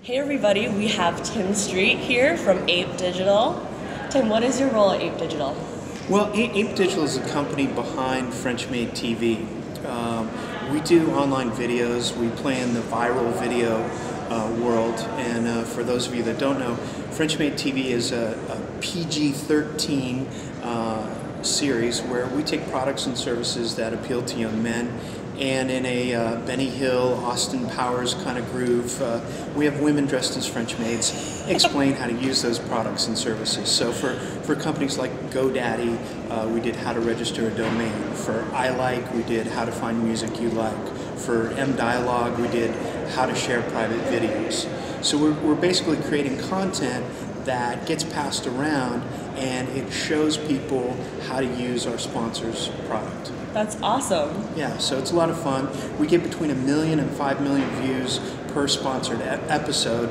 Hey everybody, we have Tim Street here from APE Digital. Tim, what is your role at APE Digital? Well, APE Digital is a company behind French Made TV. We do online videos. We play in the viral video world. And for those of you that don't know, French Made TV is a PG-13 series where we take products and services that appeal to young men, and in a Benny Hill, Austin Powers kind of groove, we have women dressed as French maids explain how to use those products and services. So for companies like GoDaddy, we did how to register a domain. For iLike, we did how to find music you like. For mDialogue, we did how to share private videos. So we're basically creating content that gets passed around, and it shows people how to use our sponsor's product. That's awesome. Yeah, so it's a lot of fun. We get between 1 million and 5 million views per sponsored episode.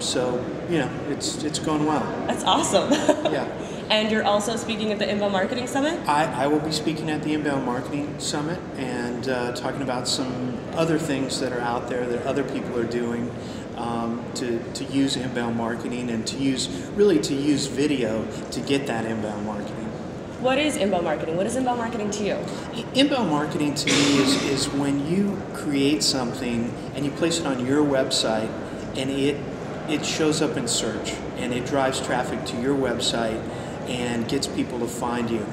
So, you know, it's going well. That's awesome. Yeah. And you're also speaking at the Inbound Marketing Summit? I will be speaking at the Inbound Marketing Summit and talking about some other things that are out there that other people are doing to use inbound marketing and to use video to get that inbound marketing. What is inbound marketing? What is inbound marketing to you? Inbound marketing to me is when you create something and you place it on your website and it shows up in search and it drives traffic to your website and gets people to find you.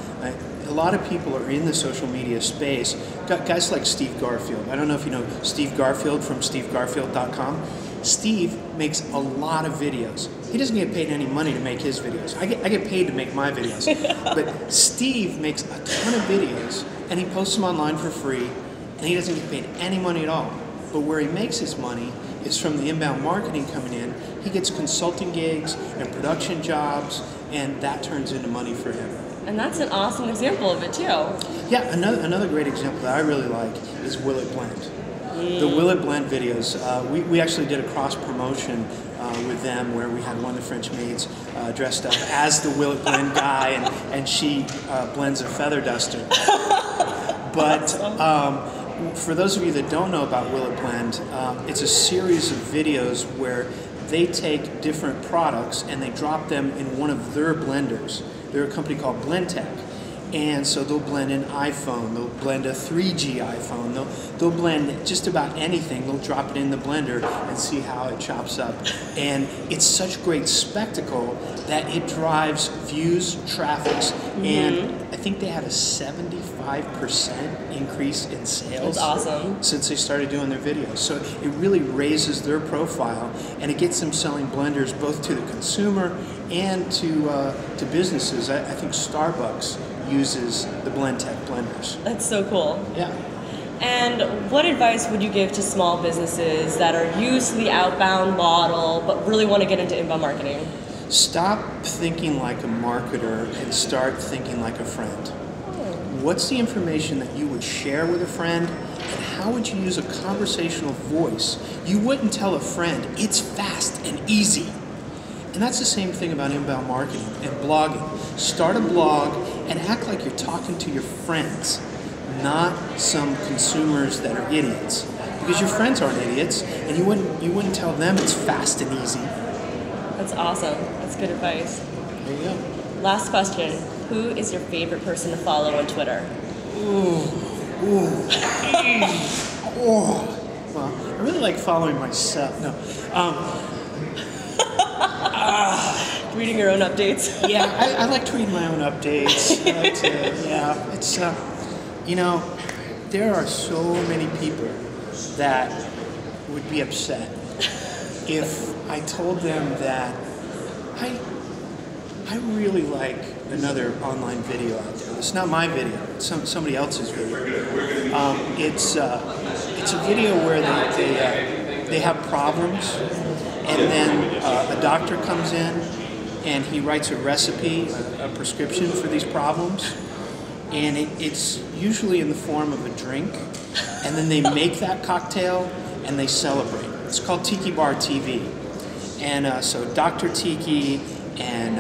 A lot of people are in the social media space. Guys like Steve Garfield. I don't know if you know Steve Garfield from stevegarfield.com. Steve makes a lot of videos. He doesn't get paid any money to make his videos. I get paid to make my videos. But Steve makes a ton of videos and he posts them online for free and he doesn't get paid any money at all. But where he makes his money is from the inbound marketing coming in. He gets consulting gigs and production jobs, and that turns into money for him. And that's an awesome example of it too. Yeah, another great example that I really like is Will It Blend. The Will It Blend videos, we actually did a cross promotion with them where we had one of the French maids dressed up as the Will It Blend guy, and she blends a feather duster. But for those of you that don't know about Will It Blend, it's a series of videos where they take different products and they drop them in one of their blenders. They're a company called BlendTech. And so they'll blend an iPhone, they'll blend a 3G iPhone, they'll blend just about anything, they'll drop it in the blender and see how it chops up. And it's such great spectacle that it drives views, traffics, and I think they had a 75% increase in sales. That's awesome. Since they started doing their videos. So it really raises their profile and it gets them selling blenders both to the consumer and to businesses. I think Starbucks uses the BlendTech blenders. That's so cool. Yeah. And what advice would you give to small businesses that are used to the outbound model but really want to get into inbound marketing? Stop thinking like a marketer and start thinking like a friend. What's the information that you would share with a friend, and how would you use a conversational voice? You wouldn't tell a friend, it's fast and easy. And that's the same thing about inbound marketing and blogging. Start a blog and act like you're talking to your friends, not some consumers that are idiots. Because your friends aren't idiots, and you wouldn't tell them it's fast and easy. That's awesome. That's good advice. There you go. Last question. Who is your favorite person to follow on Twitter? Well, I really like following myself. No. Reading your own updates. Yeah, I like to read my own updates. I like to, yeah, it's, you know, there are so many people that would be upset if I told them that I really like another online video out there. It's not my video, it's somebody else's video. It's a video where they have problems, and then a doctor comes in and he writes a recipe, a prescription for these problems, and it's usually in the form of a drink, and then they make that cocktail and they celebrate. It's called Tiki Bar TV. And so Dr. Tiki and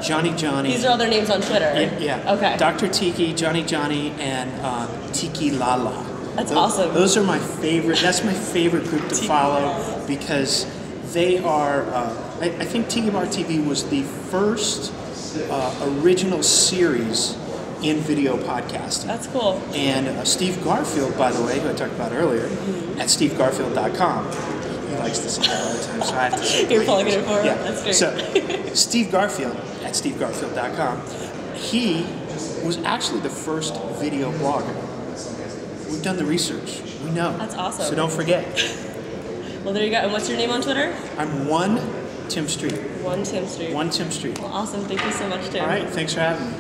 Johnny. These are all their names on Twitter? Yeah. Okay. Dr. Tiki, Johnny, and Tiki Lala. That's awesome. Those are my favorite. That's my favorite group to follow because They are, I think Tiki Bar TV was the first original series in video podcasting. That's cool. And Steve Garfield, by the way, who I talked about earlier, at stevegarfield.com. He likes to say that all the time, so I have to say it. You're plugging it for him? Yeah. That's great. So, Steve Garfield at stevegarfield.com, he was actually the first video blogger. We've done the research. We know. That's awesome. So don't forget. Well, there you go. And what's your name on Twitter? I'm one Tim Street. One Tim Street. One Tim Street. Well, awesome. Thank you so much, Tim. All right. Thanks for having me.